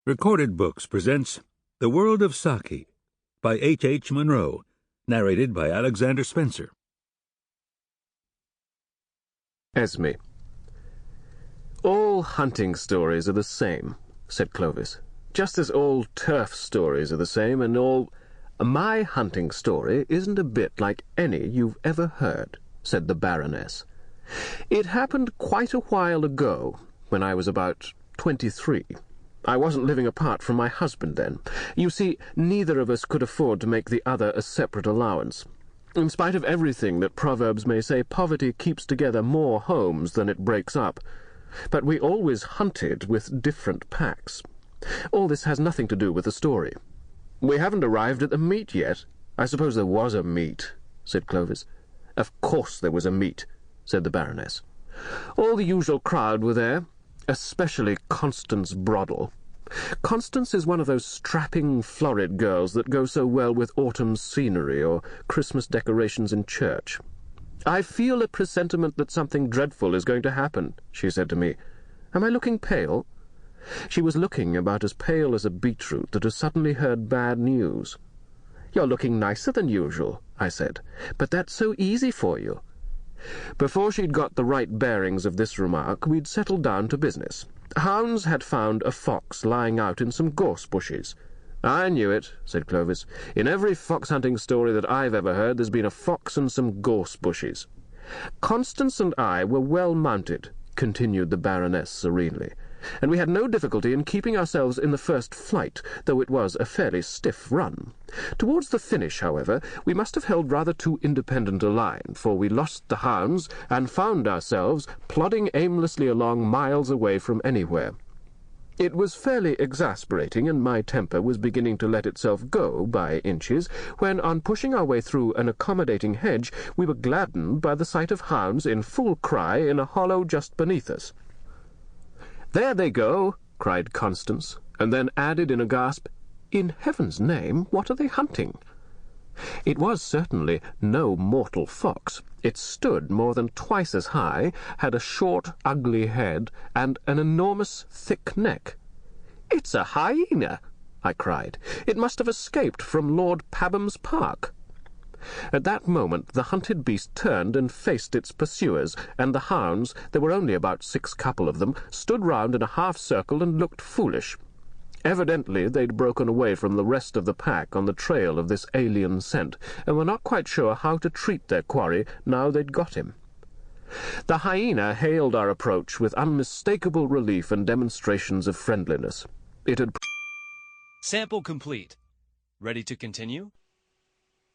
Recorded Books presents The World of Saki by H. Munro, narrated by Alexander Spencer. EsmE. All hunting stories are the same, said Clovis, just as all turf stories are the same, and all... My hunting story isn't a bit like any you've ever heard, said the Baroness. It happened quite a while ago, when I was about 23. I wasn't living apart from my husband then. You see, neither of us could afford to make the other a separate allowance. In spite of everything that proverbs may say, poverty keeps together more homes than it breaks up. But we always hunted with different packs. All this has nothing to do with the story. We haven't arrived at the meet yet. I suppose there was a meet, said Clovis. Of course there was a meet, said the Baroness. All the usual crowd were there, especially Constance Broddle. Constance is one of those strapping, florid girls that go so well with autumn scenery or Christmas decorations in church. "I feel a presentiment that something dreadful is going to happen," she said to me. "Am I looking pale?" She was looking about as pale as a beetroot that has suddenly heard bad news. "You're looking nicer than usual," I said, "but that's so easy for you." Before she'd got the right bearings of this remark, we'd settled down to business. Hounds had found a fox lying out in some gorse bushes. "I knew it," said Clovis. "In every fox-hunting story that I've ever heard, there's been a fox and some gorse bushes." "Constance and I were well mounted," continued the Baroness serenely, "and we had no difficulty in keeping ourselves in the first flight, though it was a fairly stiff run. Towards the finish, however, we must have held rather too independent a line, for we lost the hounds and found ourselves plodding aimlessly along miles away from anywhere. It was fairly exasperating, and my temper was beginning to let itself go by inches, when, on pushing our way through an accommodating hedge, we were gladdened by the sight of hounds in full cry in a hollow just beneath us. "There they go!" cried Constance, and then added in a gasp, "In heaven's name, what are they hunting?" It was certainly no mortal fox. It stood more than twice as high, had a short, ugly head, and an enormous, thick neck. "It's a hyena!" I cried. "It must have escaped from Lord Pabham's park." At that moment the hunted beast turned and faced its pursuers, and the hounds, there were only about 6 couple of them, stood round in a half-circle and looked foolish. Evidently they'd broken away from the rest of the pack on the trail of this alien scent, and were not quite sure how to treat their quarry now they'd got him. The hyena hailed our approach with unmistakable relief and demonstrations of friendliness. It had... Sample complete. Ready to continue?